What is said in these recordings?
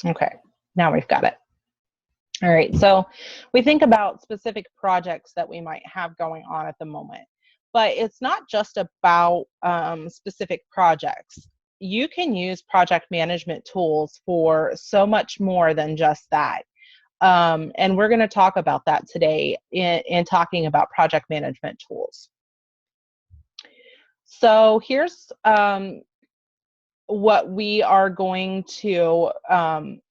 Okay, now we've got it. All right, so we think about specific projects that we might have going on at the moment, but it's not just about specific projects. You can use project management tools for so much more than just that. And we're going to talk about that today in talking about project management tools. So here's what we are going to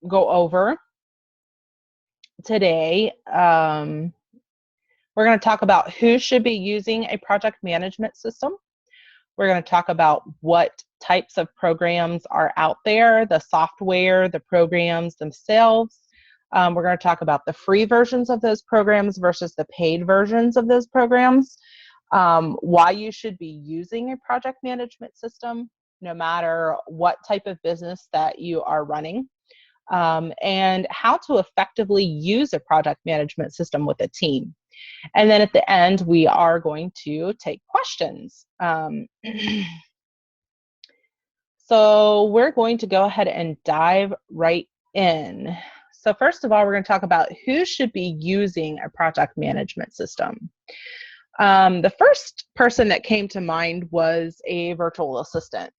go over today. We're going to talk about who should be using a project management system. We're going to talk about what types of programs are out there, the software, the programs themselves. We're going to talk about the free versions of those programs versus the paid versions of those programs, why you should be using a project management system, no matter what type of business that you are running, and how to effectively use a project management system with a team. And then at the end, we are going to take questions. So we're going to go ahead and dive right in. So first of all, we're going to talk about who should be using a project management system. The first person that came to mind was a virtual assistant,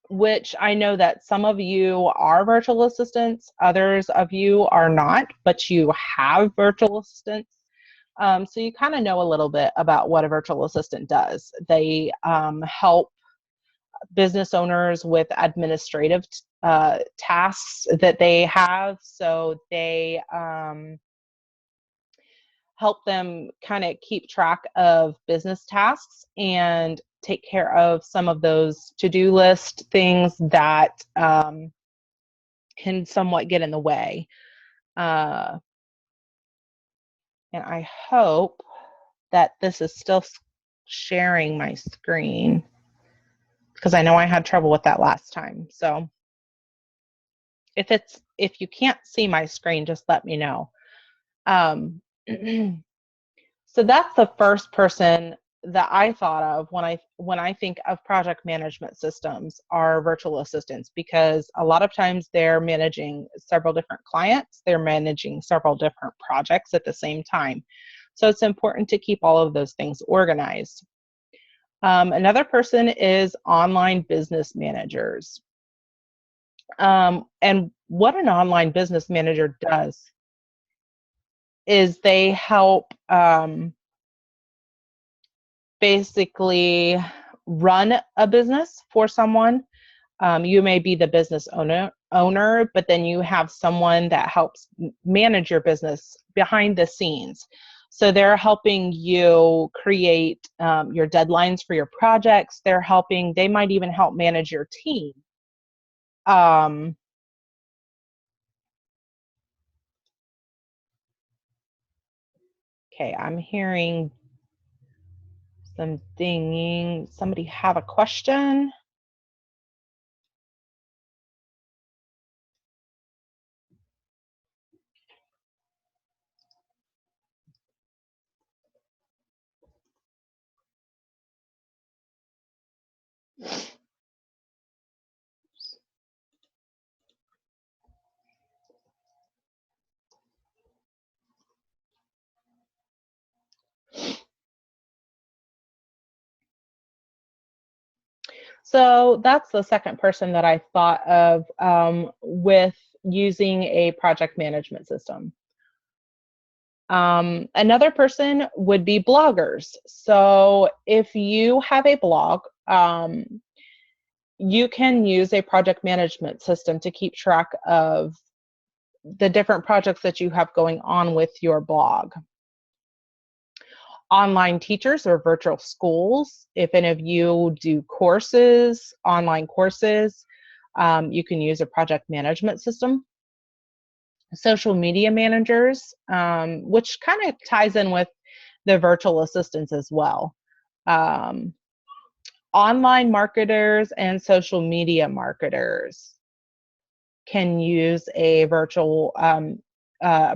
which I know that some of you are virtual assistants, others of you are not, but you have virtual assistants. So you kind of know a little bit about what a virtual assistant does. They help business owners with administrative tasks that they have. So they help them kind of keep track of business tasks and take care of some of those to-do list things that can somewhat get in the way. And I hope that this is still sharing my screen, because I know I had trouble with that last time. So if you can't see my screen, just let me know. So that's the first person that I thought of when I think of project management systems are virtual assistants, because a lot of times they're managing several different clients, they're managing several different projects at the same time. So it's important to keep all of those things organized. Another person is online business managers. And what an online business manager does is they help basically run a business for someone. You may be the business owner, but then you have someone that helps manage your business behind the scenes. So they're helping you create your deadlines for your projects. They might even help manage your team. Okay, I'm hearing some dinging. Somebody have a question? So that's the second person that I thought of with using a project management system. Another person would be bloggers. So if you have a blog, you can use a project management system to keep track of the different projects that you have going on with your blog. Online teachers or virtual schools. If any of you do courses, online courses, you can use a project management system. Social media managers, which kind of ties in with the virtual assistants as well. Online marketers and social media marketers can use a virtual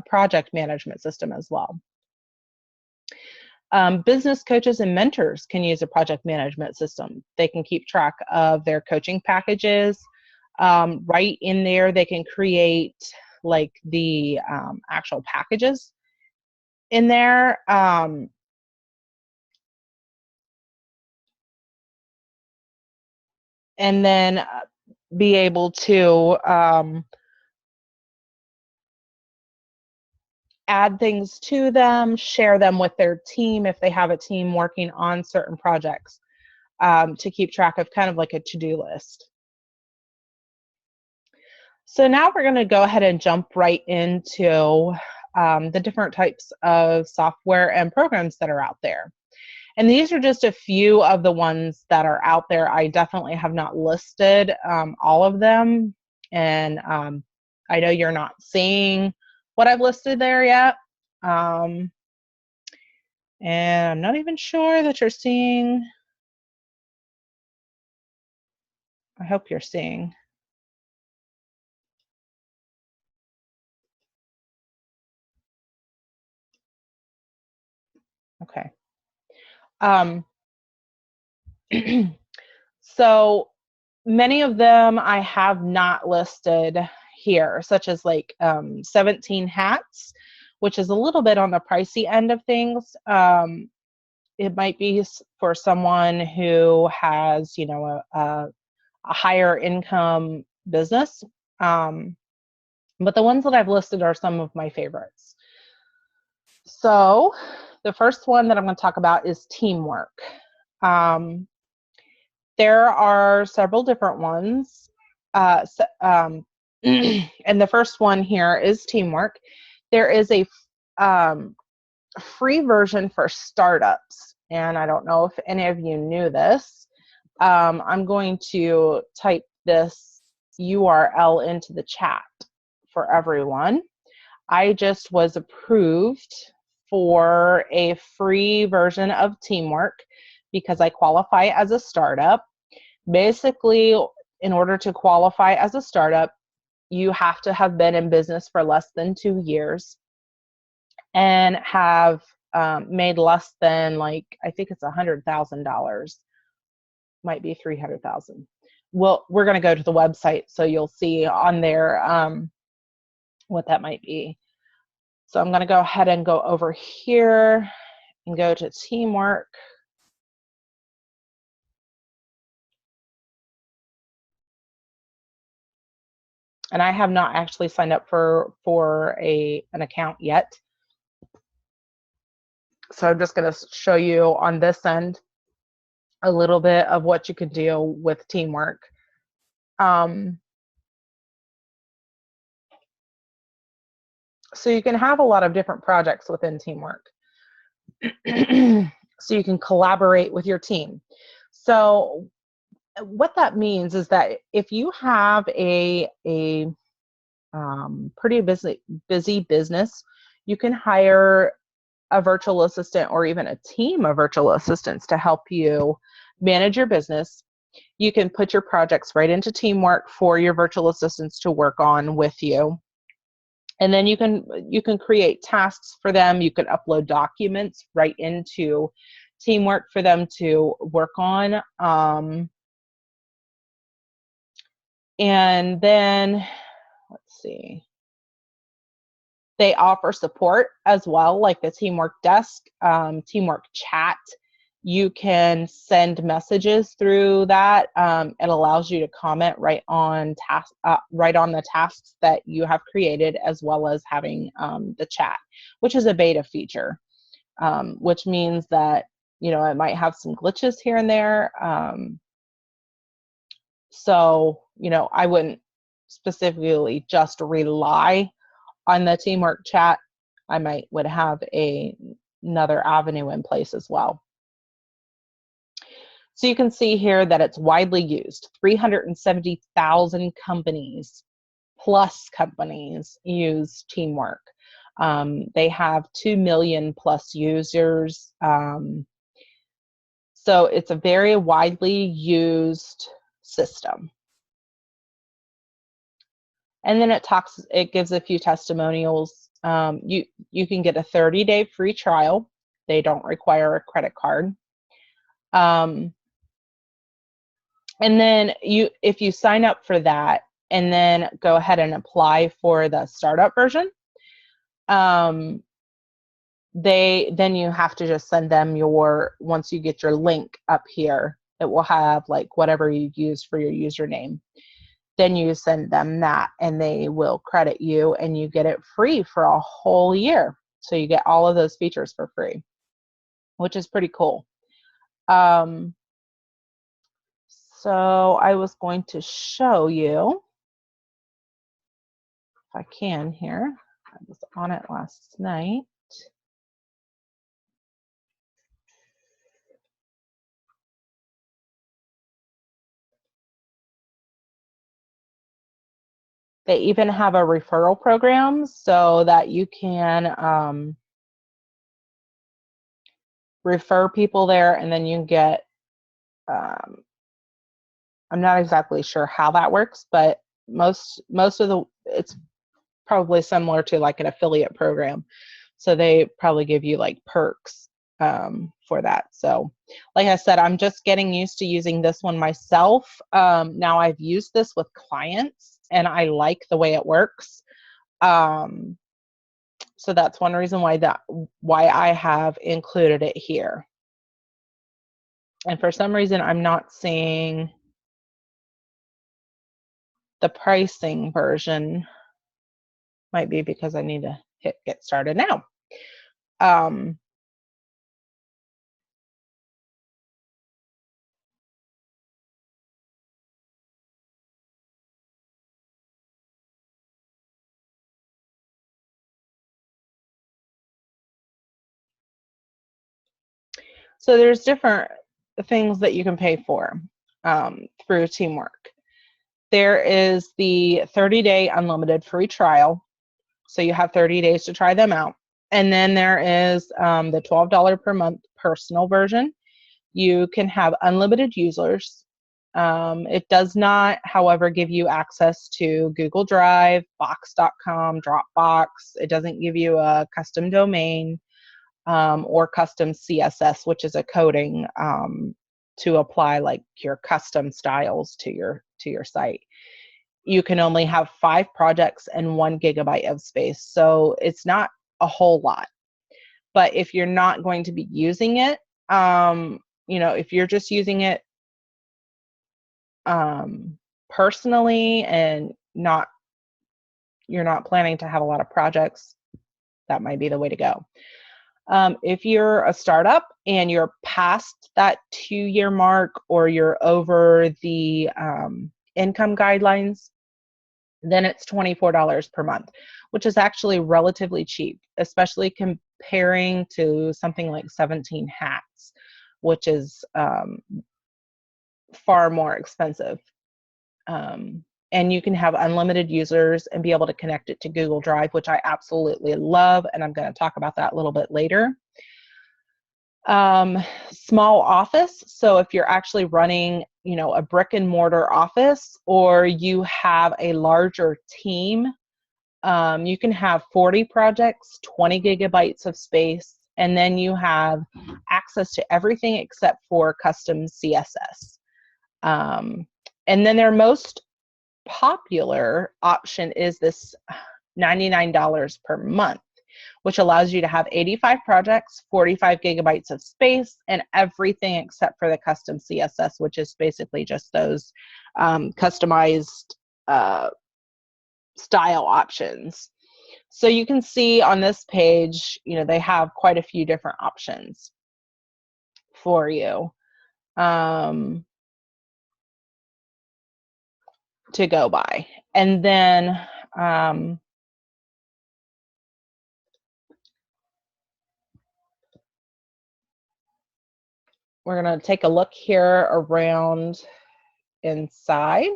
project management system as well. Business coaches and mentors can use a project management system. They can keep track of their coaching packages, Right in there, they can create like the actual packages in there. And then be able to add things to them, share them with their team if they have a team working on certain projects, to keep track of, kind of like a to-do list. So now we're going to go ahead and jump right into the different types of software and programs that are out there. And these are just a few of the ones that are out there. I definitely have not listed all of them. And I know you're not seeing what I've listed there yet. And I'm not even sure that you're seeing. I hope you're seeing. Okay. So many of them I have not listed here, such as like 17 Hats, which is a little bit on the pricey end of things. It might be for someone who has, you know, a higher income business. But the ones that I've listed are some of my favorites. So the first one that I'm going to talk about is Teamwork. There are several different ones. And the first one here is Teamwork. There is a free version for startups. And I don't know if any of you knew this. I'm going to type this URL into the chat for everyone. I just was approved for a free version of Teamwork because I qualify as a startup. Basically, in order to qualify as a startup, you have to have been in business for less than 2 years and have made less than, like, I think it's $100,000, might be 300,000. Well, we're going to go to the website so you'll see on there what that might be. So I'm going to go ahead and go over here and go to Teamwork. And I have not actually signed up for an account yet. So I'm just going to show you on this end a little bit of what you can do with Teamwork. So you can have a lot of different projects within Teamwork. So you can collaborate with your team. So what that means is that if you have a pretty busy business, you can hire a virtual assistant or even a team of virtual assistants to help you manage your business. You can put your projects right into Teamwork for your virtual assistants to work on with you. And then you can create tasks for them. You can upload documents right into Teamwork for them to work on. And then, let's see, they offer support as well, like the Teamwork Desk, Teamwork Chat. You can send messages through that. It allows you to comment right on the tasks that you have created, as well as having the chat, which is a beta feature, which means that, you know, it might have some glitches here and there. So, you know, I wouldn't specifically just rely on the Teamwork Chat. I would have another avenue in place as well. So you can see here that it's widely used. 370,000 companies plus companies use Teamwork. They have 2 million plus users. So it's a very widely used system. And then it gives a few testimonials. You can get a 30-day free trial. They don't require a credit card. And then if you sign up for that and then go ahead and apply for the startup version, then you have to just send them once you get your link up here, it will have like whatever you use for your username. Then you send them that and they will credit you and you get it free for a whole year. So you get all of those features for free, which is pretty cool. So I was going to show you, if I can here, I was on it last night. They even have a referral program so that you can refer people there, and then you get, I'm not exactly sure how that works, but most of it's probably similar to like an affiliate program. So they probably give you like perks for that. So like I said, I'm just getting used to using this one myself. Now I've used this with clients and I like the way it works. So that's one reason why I have included it here. And for some reason, I'm not seeing the pricing version. Might be because I need to hit get started now. So there's different things that you can pay for through Teamwork. There is the 30-day unlimited free trial. So you have 30 days to try them out. And then there is the $12 per month personal version. You can have unlimited users. It does not, however, give you access to Google Drive, Box.com, Dropbox. It doesn't give you a custom domain or custom CSS, which is a coding to apply like your custom styles to your site. You can only have 5 projects and 1 gigabyte of space, so it's not a whole lot. But if you're not going to be using it, if you're just using it personally and you're not planning to have a lot of projects, that might be the way to go. If you're a startup and you're past that 2-year mark or you're over the income guidelines, then it's $24 per month, which is actually relatively cheap, especially comparing to something like 17 Hats, which is far more expensive. And you can have unlimited users and be able to connect it to Google Drive, which I absolutely love, and I'm going to talk about that a little bit later. Small office. So if you're actually running, a brick and mortar office, or you have a larger team, you can have 40 projects, 20 gigabytes of space, and then you have access to everything except for custom CSS. And then their most popular option is this $99 per month, which allows you to have 85 projects, 45 gigabytes of space, and everything except for the custom CSS, which is basically just those customized style options. So you can see on this page, they have quite a few different options for you to go by. And then we're going to take a look here around inside.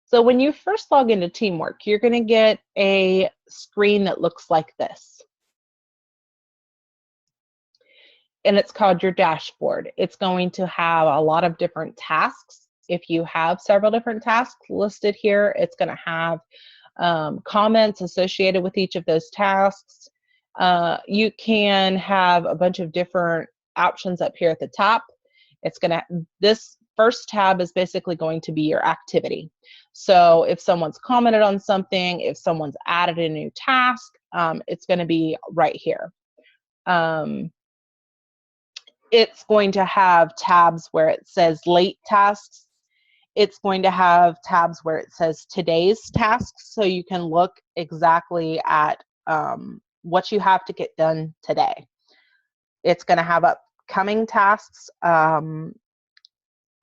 So when you first log into Teamwork, you're going to get a screen that looks like this. and it's called your dashboard. It's going to have a lot of different tasks. If you have several different tasks listed here, it's going to have comments associated with each of those tasks. You can have a bunch of different options up here at the top. This first tab is basically going to be your activity. So if someone's commented on something, if someone's added a new task, it's going to be right here. It's going to have tabs where it says late tasks. It's going to have tabs where it says today's tasks, so you can look exactly at what you have to get done today. It's going to have upcoming tasks, and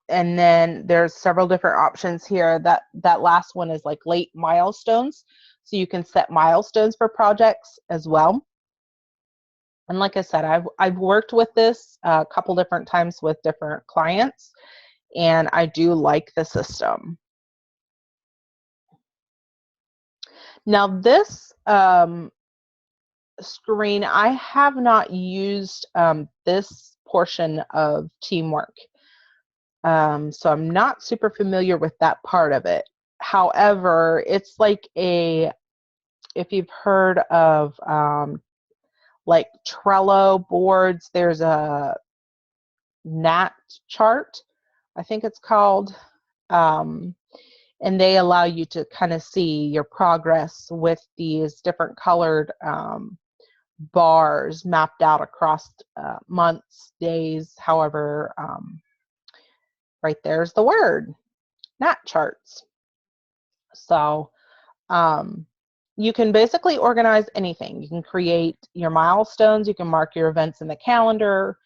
then there's several different options here. That last one is like late milestones, so you can set milestones for projects as well. And like I said, I've worked with this a couple different times with different clients, and I do like the system. Now this screen, I have not used this portion of teamwork. So I'm not super familiar with that part of it. However, it's like if you've heard of like Trello boards, there's a Nat chart, I think it's called, and they allow you to kind of see your progress with these different colored bars mapped out across months, days, however. Right there's the word, Nat charts. So you can basically organize anything. You can create your milestones, you can mark your events in the calendar,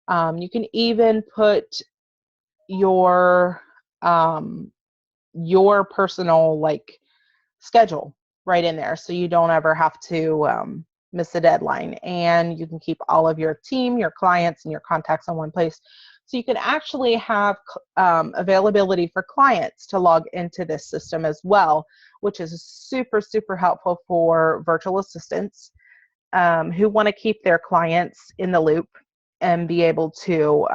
you can even put your personal like schedule right in there, so you don't ever have to miss a deadline, and you can keep all of your team, your clients, and your contacts in one place. So you can actually have availability for clients to log into this system as well, which is super, super helpful for virtual assistants who want to keep their clients in the loop and be able to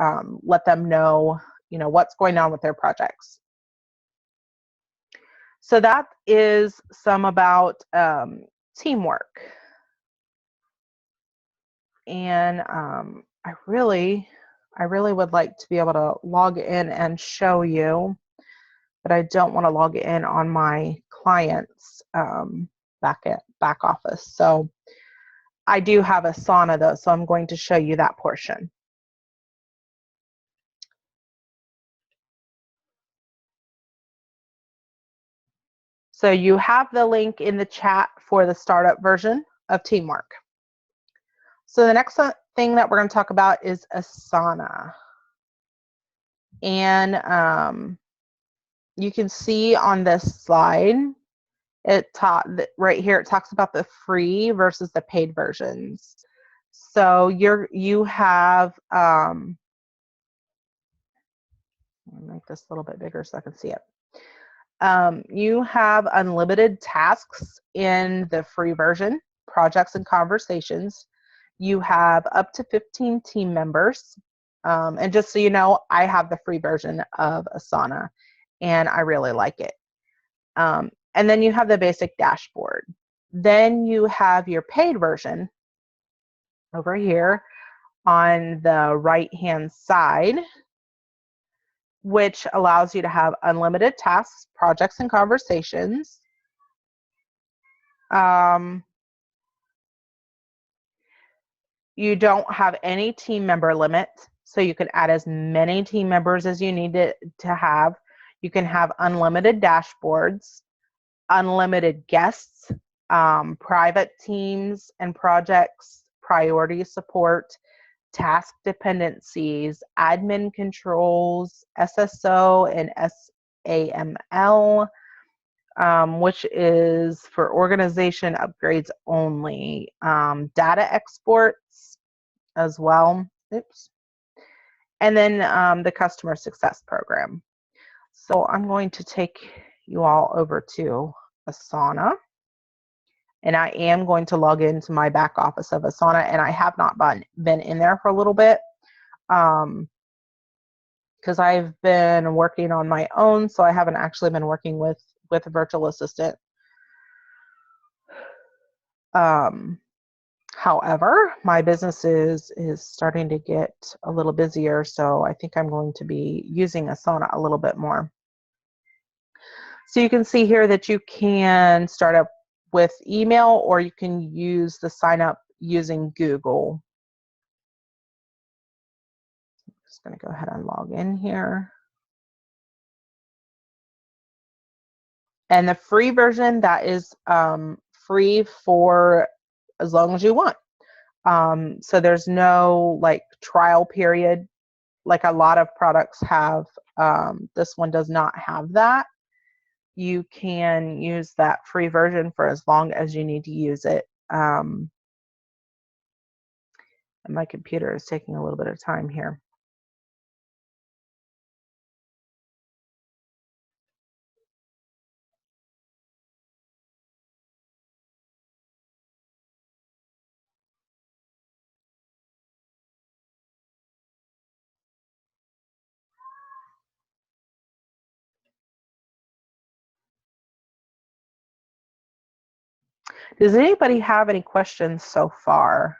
let them know, what's going on with their projects. So that is some about teamwork. And I really would like to be able to log in and show you, but I don't want to log in on my client's back office. So I do have Asana though, so I'm going to show you that portion. So you have the link in the chat for the startup version of Teamwork. So the next thing that we're going to talk about is Asana. And you can see on this slide, right here, it talks about the free versus the paid versions. So you have, I'll make this a little bit bigger so I can see it. You have unlimited tasks in the free version, projects and conversations. You have up to 15 team members. And just so you know, I have the free version of Asana, and I really like it. And then you have the basic dashboard. Then you have your paid version over here on the right-hand side, which allows you to have unlimited tasks, projects, and conversations. You don't have any team member limit, so you can add as many team members as you need to have. You can have unlimited dashboards, unlimited guests, private teams and projects, priority support, task dependencies, admin controls, SSO and SAML, which is for organization upgrades only, data exports as well. Oops. And then the customer success program. So I'm going to take you all over to Asana. And I am going to log into my back office of Asana, and I have not been in there for a little bit. because I've been working on my own, so I haven't actually been working with a virtual assistant. However, my business is starting to get a little busier, so I think I'm going to be using Asana a little bit more. So you can see here that you can start up with email, or you can use the sign up using Google. I'm just going to go ahead and log in here. And the free version, that is free for as long as you want. So there's no like trial period like a lot of products have. This one does not have that. You can use that free version for as long as you need to use it. And my computer is taking a little bit of time here. Does anybody have any questions so far?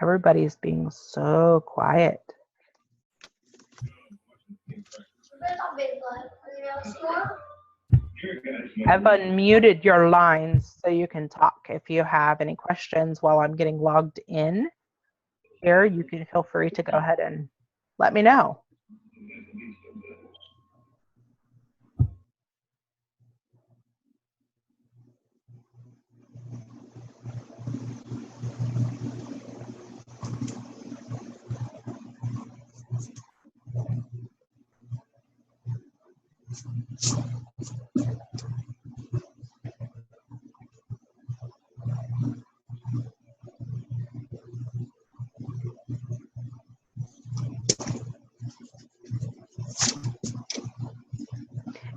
Everybody's being so quiet. I've unmuted your lines so you can talk. If you have any questions while I'm getting logged in here, you can feel free to go ahead and let me know.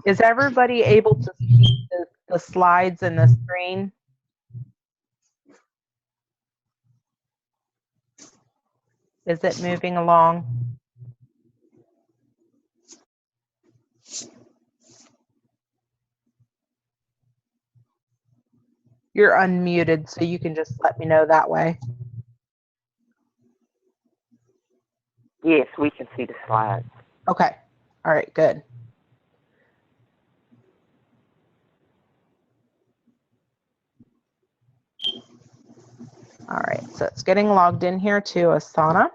Is everybody able to see the slides and the screen? Is it moving along? You're unmuted, so you can just let me know that way. Yes, we can see the slides. Okay. All right, good. All right, so it's getting logged in here to Asana.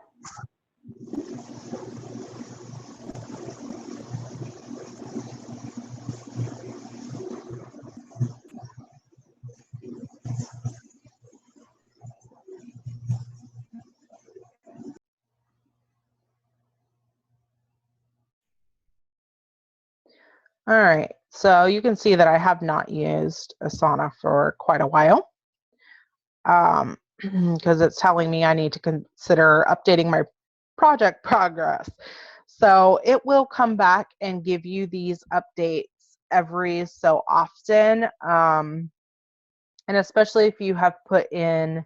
All right, so you can see that I have not used Asana for quite a while because it's telling me I need to consider updating my project progress. So it will come back and give you these updates every so often. And especially if you have put in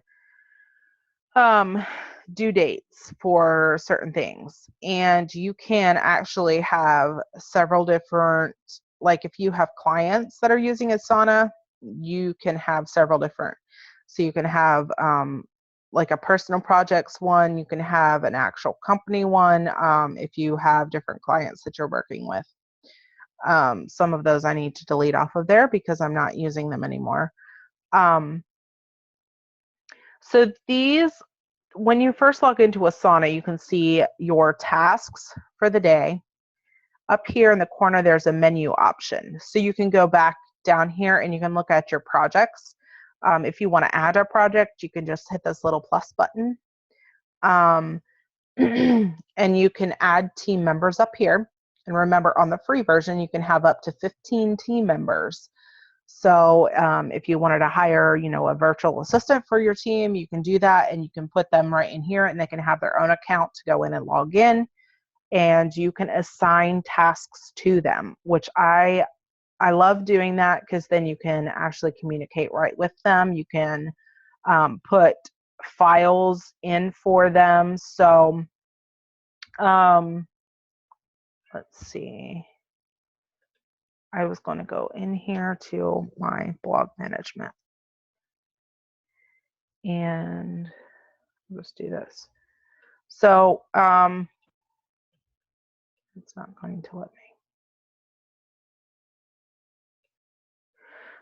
due dates for certain things, and you can actually have several different, like if you have clients that are using Asana, you can have several different. So you can have like a personal projects one, you can have an actual company one, if you have different clients that you're working with. Some of those I need to delete off of there because I'm not using them anymore. So these when you first log into Asana, you can see your tasks for the day. Up here in the corner, there's a menu option. So you can go back down here and you can look at your projects. If you want to add a project, you can just hit this little plus button. And you can add team members up here. And remember, on the free version, you can have up to 15 team members. So if you wanted to hire, a virtual assistant for your team, you can do that, and you can put them right in here, and they can have their own account to go in and log in, and you can assign tasks to them, which I love doing that, because then you can actually communicate right with them. You can put files in for them. So let's see. I was going to go in here to my blog management. And let's do this. So it's not going to let me.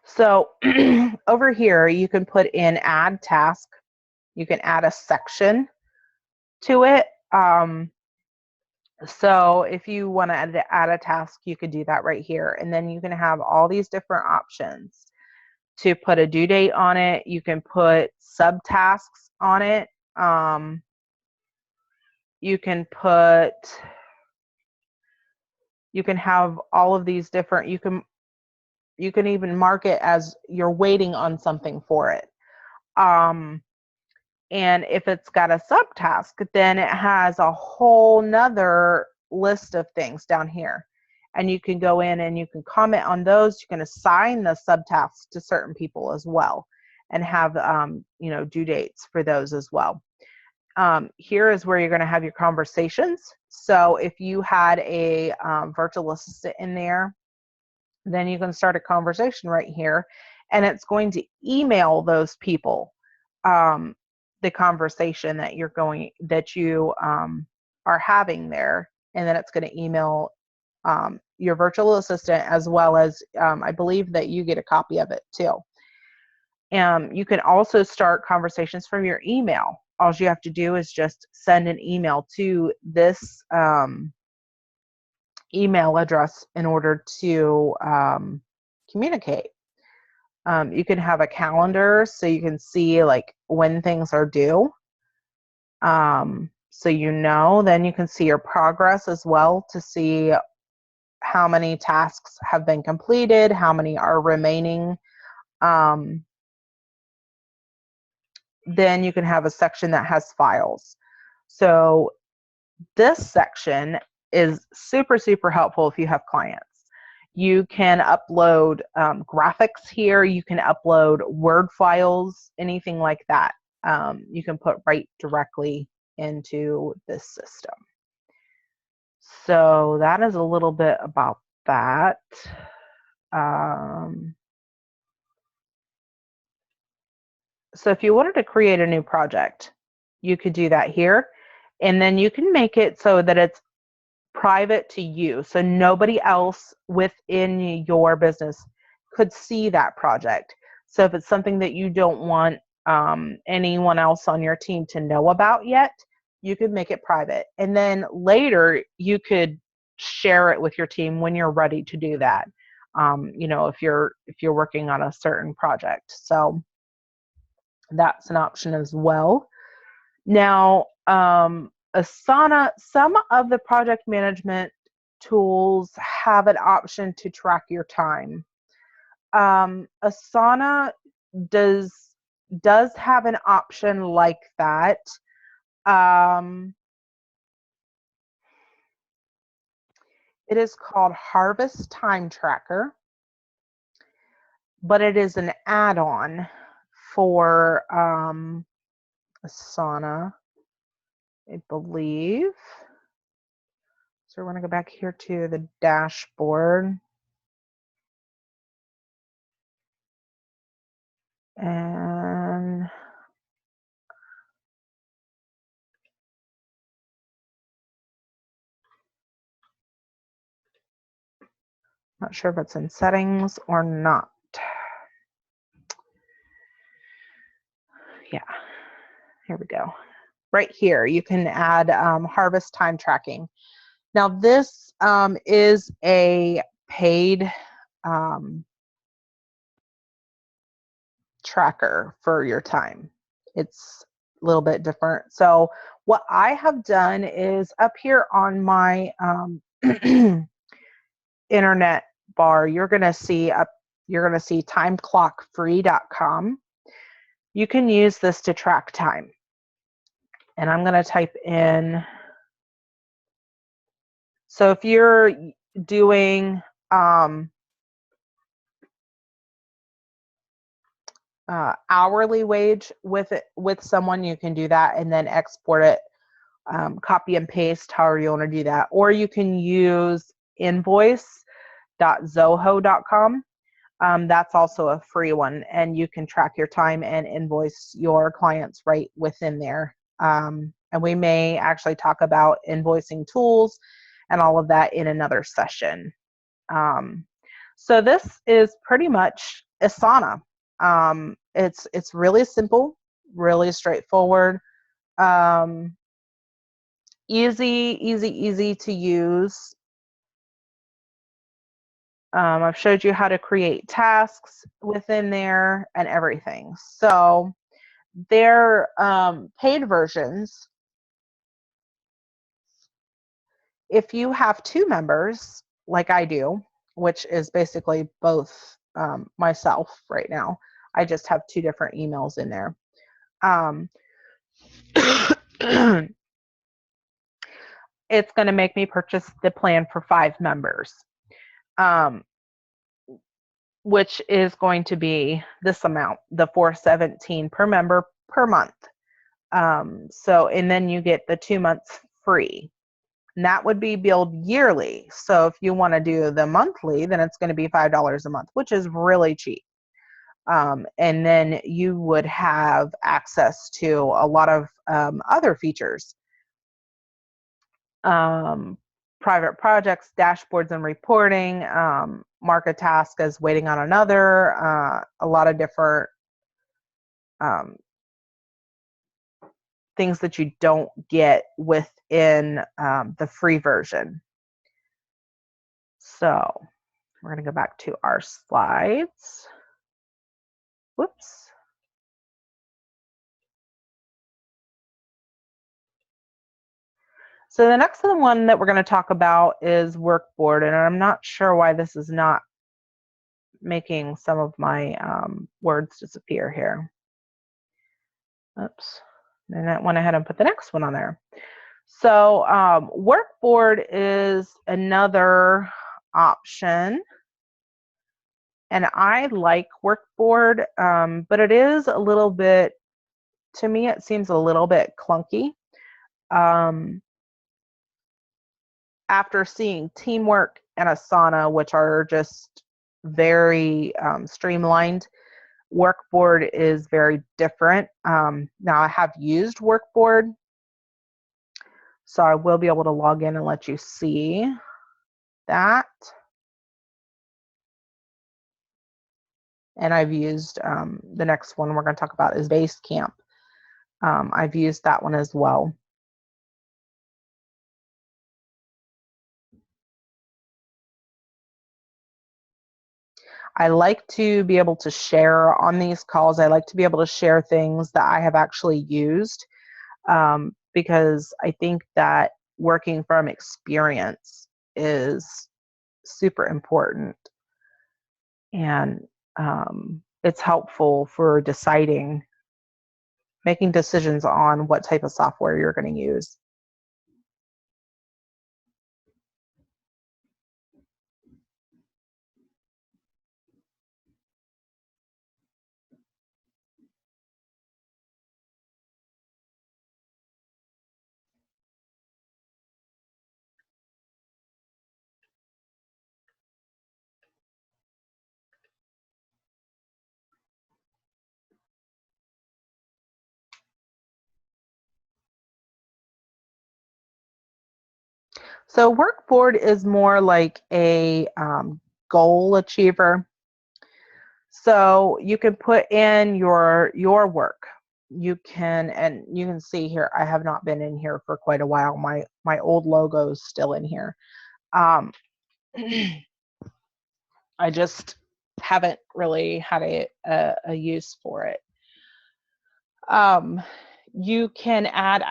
So over here, you can put in add task. You can add a section to it. So if you want to add a task, you could do that right here. And then you can have all these different options to put a due date on it. You can put subtasks on it. You can have all of these different, you can even mark it as you're waiting on something for it. And if it's got a subtask, then it has a whole nother list of things down here. And you can go in and you can comment on those. You can assign the subtasks to certain people as well, and have due dates for those as well. Here is where you're going to have your conversations. So if you had a virtual assistant in there, then you can start a conversation right here, and it's going to email those people the conversation that you are having there, and then it's going to email your virtual assistant, as well as I believe that you get a copy of it too. You can also start conversations from your email. All you have to do is just send an email to this email address in order to communicate. You can have a calendar, so you can see like when things are due. So then you can see your progress as well, to see how many tasks have been completed, how many are remaining. Then you can have a section that has files. So this section is super, super helpful if you have clients. You can upload graphics here. You can upload Word files, anything like that. You can put right directly into this system. So that is a little bit about that. So if you wanted to create a new project, you could do that here. And then you can make it so that it's private to you, so nobody else within your business could see that project. So if it's something that you don't want anyone else on your team to know about yet, you could make it private, and then later you could share it with your team when you're ready to do that. If you're working on a certain project, so that's an option as well. Now, Asana, some of the project management tools have an option to track your time. Asana does have an option like that. It is called Harvest Time Tracker, but it is an add-on for Asana, I believe. So we're going to go back here to the dashboard. And not sure if it's in settings or not. Yeah, here we go. right here, you can add harvest time tracking. Now this is a paid tracker for your time. It's a little bit different. So what I have done is up here on my internet bar, you're going to see timeclockfree.com. You can use this to track time. And I'm going to type in, so if you're doing hourly wage with someone, you can do that and then export it, copy and paste, however you want to do that. Or you can use invoice.zoho.com. That's also a free one, and you can track your time and invoice your clients right within there. And we may actually talk about invoicing tools and all of that in another session. So this is pretty much Asana. It's really simple, really straightforward, easy to use. I've showed you how to create tasks within there and everything. So their paid versions, if you have 2 members, like I do, which is basically both myself right now, I just have 2 different emails in there. It's going to make me purchase the plan for 5 members, which is going to be this amount, the $417 per member per month. So, and then you get the 2 months free. And that would be billed yearly. So if you want to do the monthly, then it's going to be $5 a month, which is really cheap. And then you would have access to a lot of other features. Private projects, dashboards and reporting, mark a task as waiting on another, a lot of different things that you don't get within the free version. So we're going to go back to our slides. Whoops. So the next one that we're going to talk about is Workboard, and I'm not sure why this is not making some of my words disappear here. Oops. And I went ahead and put the next one on there. So Workboard is another option, and I like Workboard, but it is a little bit, to me, it seems a little bit clunky. After seeing Teamwork and Asana, which are just very streamlined, Workboard is very different. Now I have used Workboard, so I will be able to log in and let you see that. And I've used the next one we're going to talk about is Basecamp. I've used that one as well. I like to be able to share on these calls. I like to be able to share things that I have actually used, because I think that working from experience is super important, and it's helpful for making decisions on what type of software you're going to use. So Workboard is more like a goal achiever. So you can put in your work. you can see here, I have not been in here for quite a while. My old logo is still in here. I just haven't really had a use for it. You can add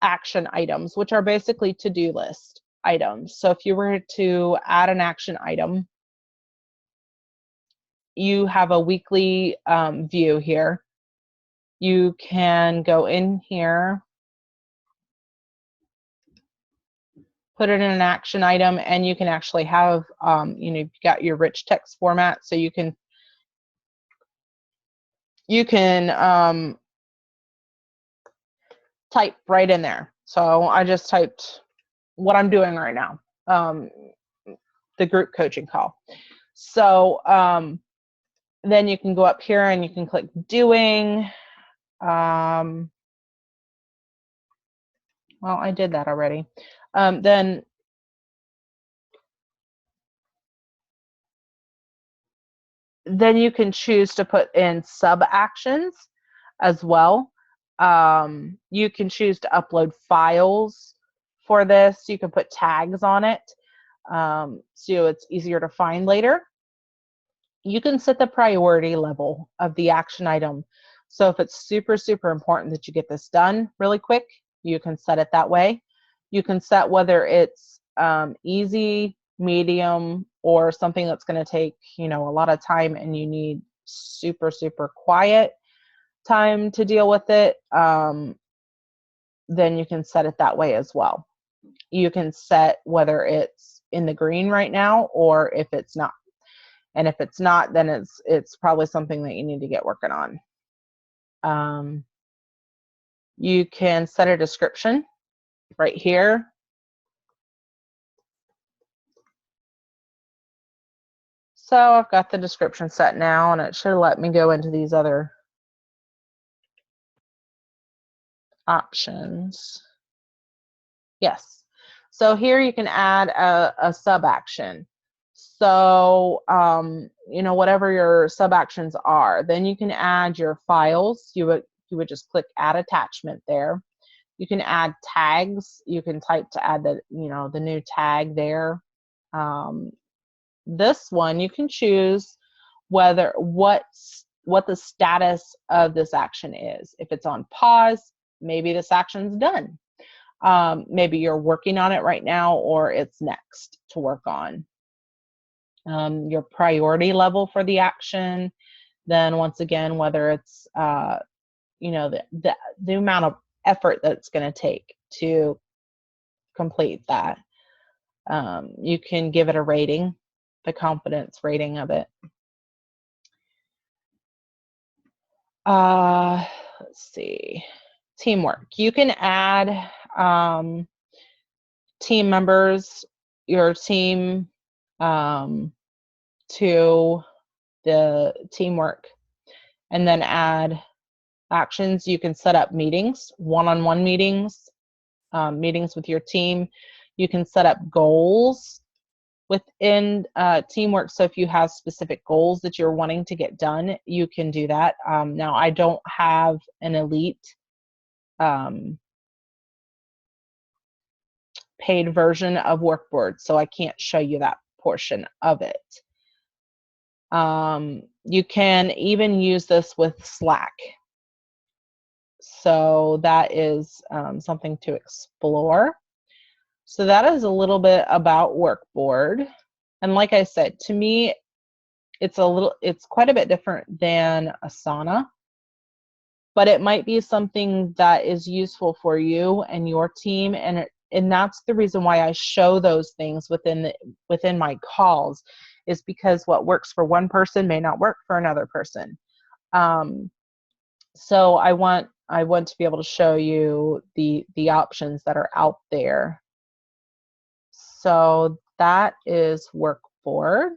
action items, which are basically to-do list items. So if you were to add an action item, you have a weekly view here. You can go in here, put it in an action item, and you can actually have, you've got your rich text format, so you can type right in there. So I just typed what I'm doing right now, the group coaching call. So then you can go up here and you can click doing. Well, I did that already. Then you can choose to put in sub actions as well. You can choose to upload files for this. You can put tags on it, so it's easier to find later. You can set the priority level of the action item. So if it's super, super important that you get this done really quick, you can set it that way. You can set whether it's easy, medium, or something that's going to take, a lot of time and you need super, super quiet time to deal with it. Then you can set it that way as well. You can set whether it's in the green right now or if it's not. And if it's not, then it's probably something that you need to get working on. You can set a description right here. So I've got the description set now, and it should let me go into these other options. Yes. So here you can add a sub action. So, whatever your sub actions are, then you can add your files. You would just click add attachment there. You can add tags. You can type to add the new tag there. This one you can choose what the status of this action is. If it's on pause, maybe this action's done. Maybe you're working on it right now, or it's next to work on. Your priority level for the action. Then once again, whether it's the amount of effort that it's going to take to complete that. You can give it a rating, the confidence rating of it. Let's see, teamwork. You can add team members, your team, to the teamwork, and then add actions. You can set up meetings, one-on-one meetings, meetings with your team. You can set up goals within teamwork. So if you have specific goals that you're wanting to get done, you can do that. Now, I don't have an elite paid version of Workboard, so I can't show you that portion of it. You can even use this with Slack. So that is something to explore. So that is a little bit about Workboard. And like I said, to me, it's quite a bit different than Asana, but it might be something that is useful for you and your team. And that's the reason why I show those things within my calls, is because what works for one person may not work for another person. So I want to be able to show you the options that are out there. So that is Workboard.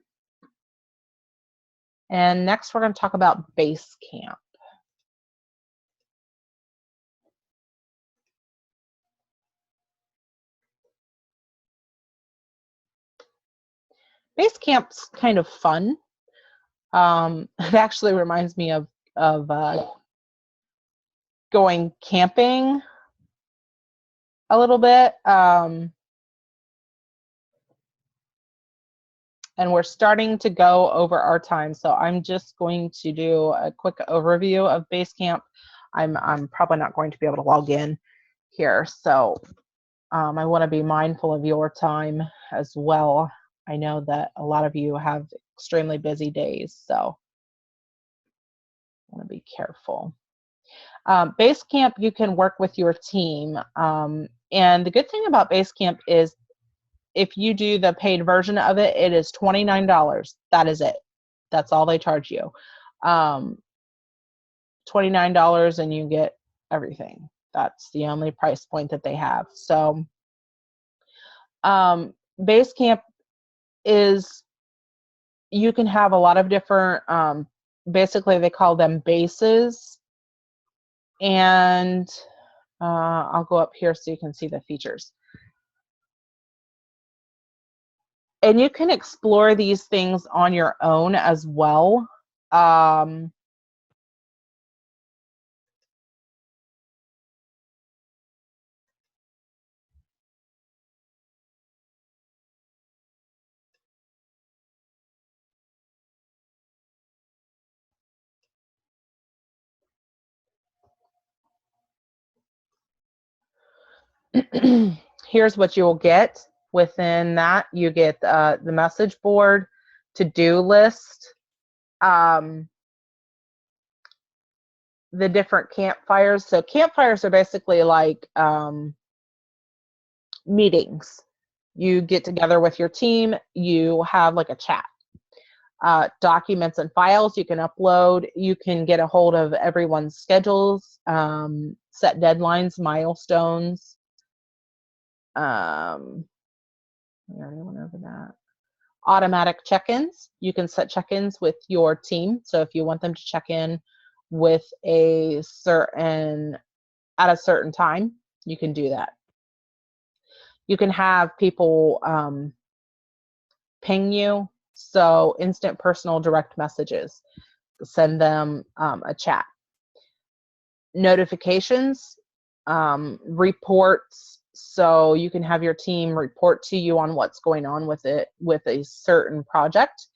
And next we're going to talk about Basecamp. Basecamp's kind of fun. It actually reminds me of going camping a little bit. And we're starting to go over our time. So I'm just going to do a quick overview of Basecamp. I'm probably not going to be able to log in here. So I want to be mindful of your time as well. I know that a lot of you have extremely busy days, so I want to be careful. Basecamp, you can work with your team. And the good thing about Basecamp is if you do the paid version of it, it is $29. That is it. That's all they charge you. $29 and you get everything. That's the only price point that they have. So Basecamp is, you can have a lot of different, basically they call them bases. And I'll go up here so you can see the features. And you can explore these things on your own as well. Here's what you'll get within that. You get the message board, to-do list, the different campfires. So campfires are basically like meetings. You get together with your team, you have like a chat. Documents and files you can upload. You can get a hold of everyone's schedules, set deadlines, milestones. We already went over that. Automatic check-ins. You can set check-ins with your team. So if you want them to check in with a certain, at a certain time, you can do that. You can have people ping you. So instant personal direct messages. Send them a chat. Notifications, reports. So you can have your team report to you on what's going on with it, with a certain project.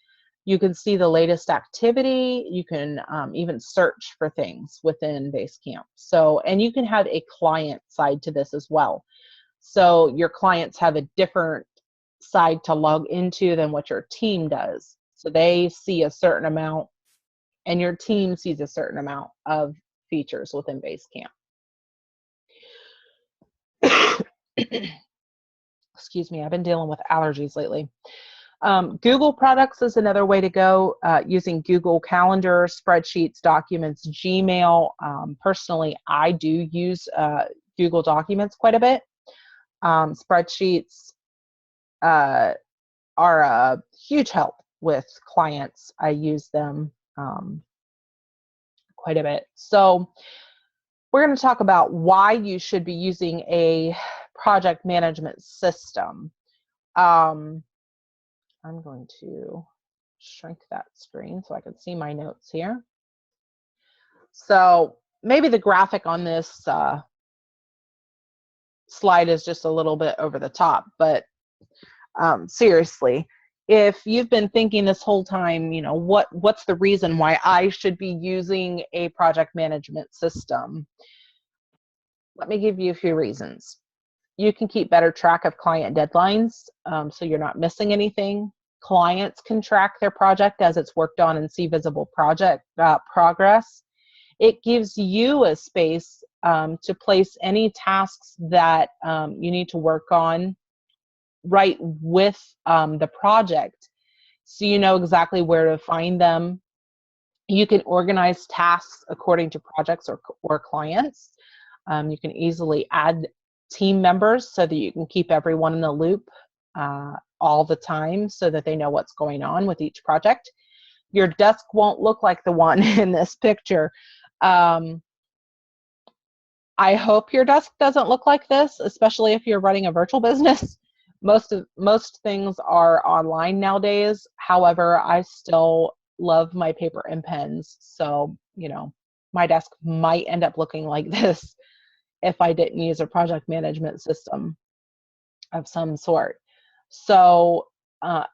You can see the latest activity. You can even search for things within Basecamp. So, and you can have a client side to this as well. So your clients have a different side to log into than what your team does. So they see a certain amount and your team sees a certain amount of features within Basecamp. Excuse me, I've been dealing with allergies lately. Google products is another way to go, using Google Calendar, spreadsheets, documents, Gmail. Personally, I do use Google Documents quite a bit. Spreadsheets are a huge help with clients. I use them quite a bit. So we're going to talk about why you should be using a project management system. I'm going to shrink that screen so I can see my notes here. So maybe the graphic on this slide is just a little bit over the top, but seriously, if you've been thinking this whole time, you know, what's the reason why I should be using a project management system? Let me give you a few reasons. You can keep better track of client deadlines, so you're not missing anything. Clients can track their project as it's worked on and see visible project progress. It gives you a space to place any tasks that you need to work on right with the project, so you know exactly where to find them. You can organize tasks according to projects or clients. You can easily add team members so that you can keep everyone in the loop all the time so that they know what's going on with each project. Your desk won't look like the one in this picture. I hope your desk doesn't look like this, especially if you're running a virtual business. Most things are online nowadays. However, I still love my paper and pens. So, you know, my desk might end up looking like this if I didn't use a project management system of some sort. So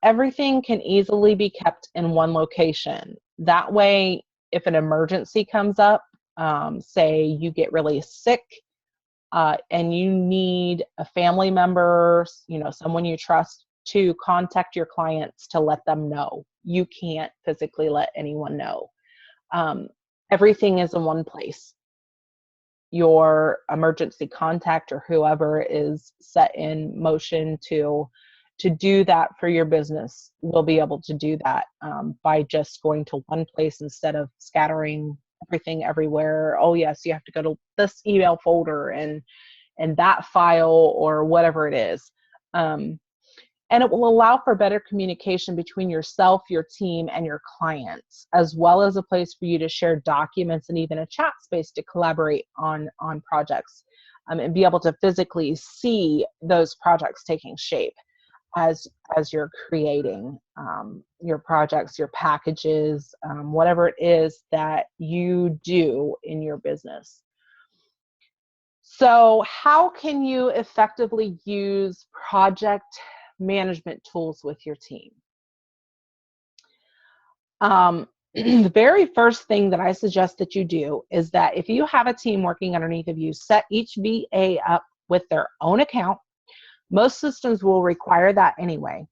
everything can easily be kept in one location. That way, if an emergency comes up, say you get really sick, and you need a family member, someone you trust to contact your clients to let them know. You can't physically let anyone know. Everything is in one place. Your emergency contact or whoever is set in motion to do that for your business will be able to do that by just going to one place instead of scattering everything everywhere. Oh yes, you have to go to this email folder and that file or whatever it is. And it will allow for better communication between yourself, your team, and your clients, as well as a place for you to share documents and even a chat space to collaborate on projects, and be able to physically see those projects taking shape as you're creating your projects, your packages, whatever it is that you do in your business. So how can you effectively use project management tools with your team? The very first thing that I suggest that you do is that if you have a team working underneath of you, set each VA up with their own account. Most systems will require that anyway.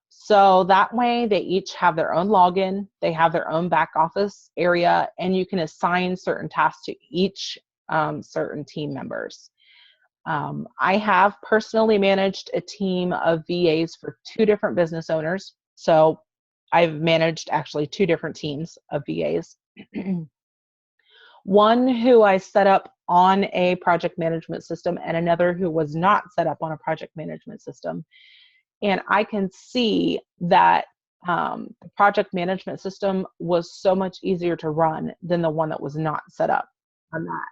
So that way they each have their own login, they have their own back office area, and you can assign certain tasks to each certain team members. I have personally managed a team of VAs for 2 different business owners. So I've managed actually 2 different teams of VAs. One who I set up on a project management system and another who was not set up on a project management system. And I can see that the project management system was so much easier to run than the one that was not set up on that.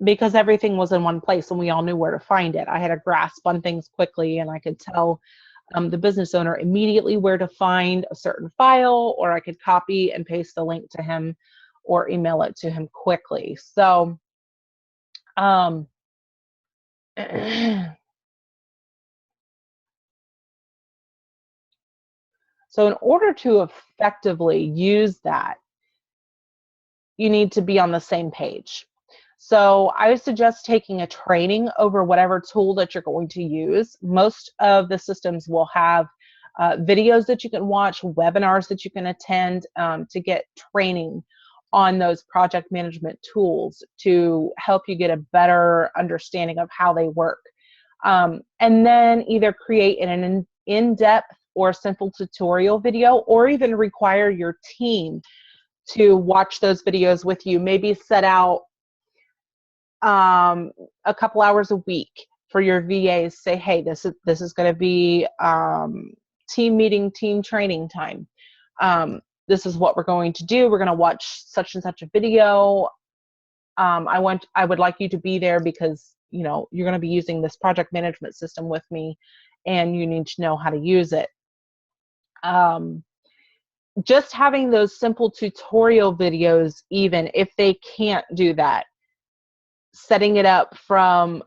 Because everything was in one place and we all knew where to find it. I had a grasp on things quickly, and I could tell the business owner immediately where to find a certain file, or I could copy and paste the link to him or email it to him quickly. So so in order to effectively use that, you need to be on the same page. So I would suggest taking a training over whatever tool that you're going to use. Most of the systems will have videos that you can watch, webinars that you can attend to get training on those project management tools to help you get a better understanding of how they work. And then either create an in-depth or simple tutorial video, or even require your team to watch those videos with you. Maybe set out a couple hours a week for your VAs. Say, hey, this is going to be team meeting, team training time. This is what we're going to do. We're going to watch such and such a video. I would like you to be there because you're going to be using this project management system with me, and you need to know how to use it. Just having those simple tutorial videos, even if they can't do that, setting it up from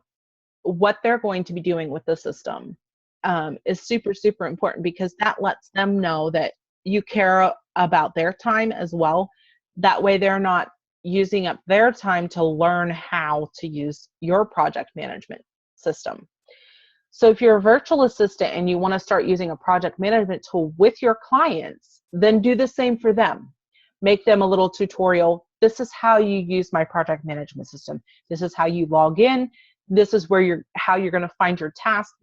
what they're going to be doing with the system is super, super important, because that lets them know that you care about their time as well. That way they're not using up their time to learn how to use your project management system. So if you're a virtual assistant and you want to start using a project management tool with your clients, then do the same for them. Make them a little tutorial. This is how you use my project management system. This is how you log in. This is how you're going to find your tasks.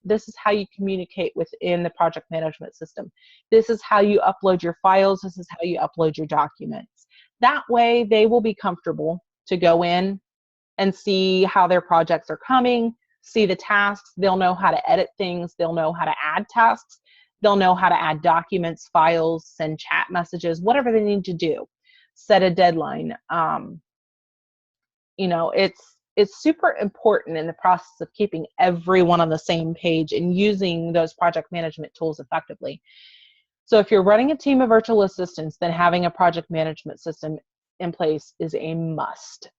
This is how you communicate within the project management system. This is how you upload your files. This is how you upload your documents. That way they will be comfortable to go in and see how their projects are coming, see the tasks. They'll know how to edit things. They'll know how to add tasks. They'll know how to add documents, files, send chat messages, whatever they need to do. Set a deadline. it's super important in the process of keeping everyone on the same page and using those project management tools effectively. So if you're running a team of virtual assistants, then having a project management system in place is a must.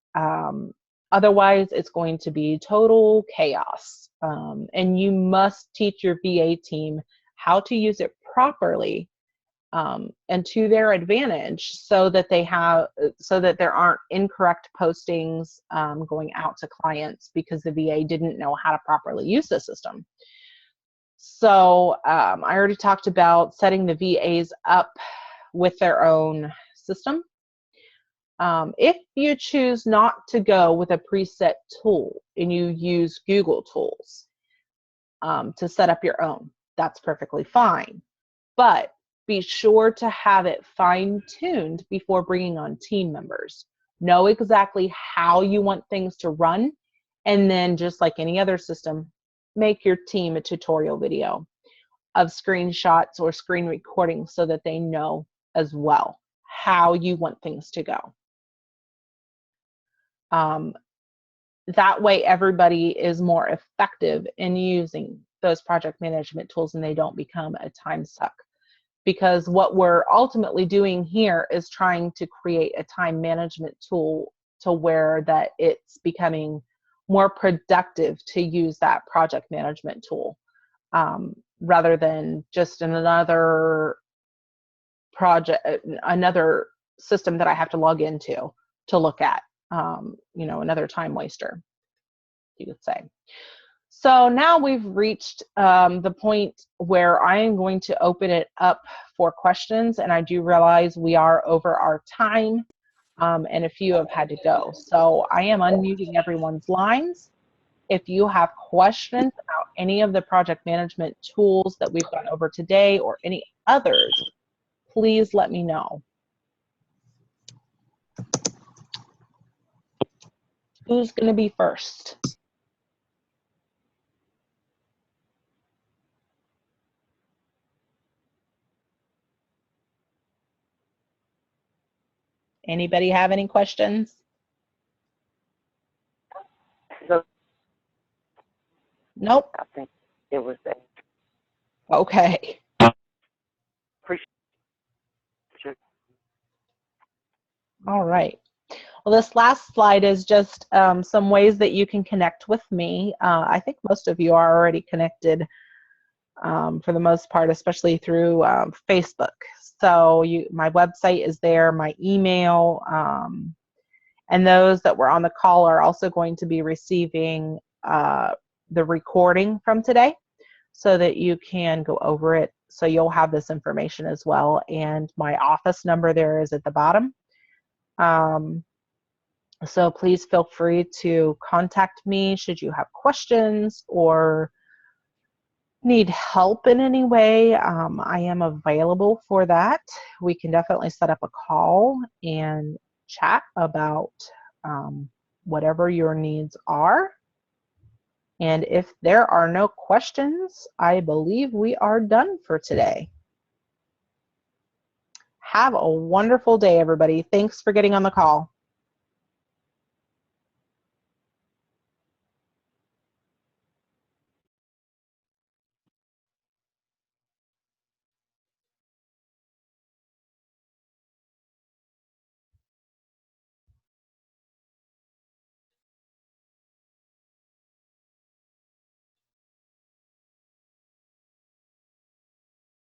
Otherwise, it's going to be total chaos. And you must teach your VA team how to use it properly and to their advantage, so that there aren't incorrect postings going out to clients because the VA didn't know how to properly use the system. So I already talked about setting the VAs up with their own system. If you choose not to go with a preset tool and you use Google tools to set up your own, that's perfectly fine. But be sure to have it fine-tuned before bringing on team members. Know exactly how you want things to run, and then, just like any other system, make your team a tutorial video of screenshots or screen recordings so that they know as well how you want things to go. That way everybody is more effective in using those project management tools and they don't become a time suck. Because what we're ultimately doing here is trying to create a time management tool to where that it's becoming more productive to use that project management tool, rather than just another system that I have to log into to look at, another time waster, you could say. So now we've reached the point where I am going to open it up for questions, and I do realize we are over our time, and a few have had to go. So I am unmuting everyone's lines. If you have questions about any of the project management tools that we've gone over today or any others, please let me know. Who's going to be first? Anybody have any questions? Nope. I think it was that. Okay. Appreciate you. All right. Well, this last slide is just some ways that you can connect with me. I think most of you are already connected for the most part, especially through Facebook. So my website is there, my email, and those that were on the call are also going to be receiving the recording from today so that you can go over it. So you'll have this information as well. And my office number there is at the bottom. So please feel free to contact me should you have questions or need help in any way. I am available for that. We can definitely set up a call and chat about whatever your needs are. And if there are no questions, I believe we are done for today. Have a wonderful day, everybody. Thanks for getting on the call.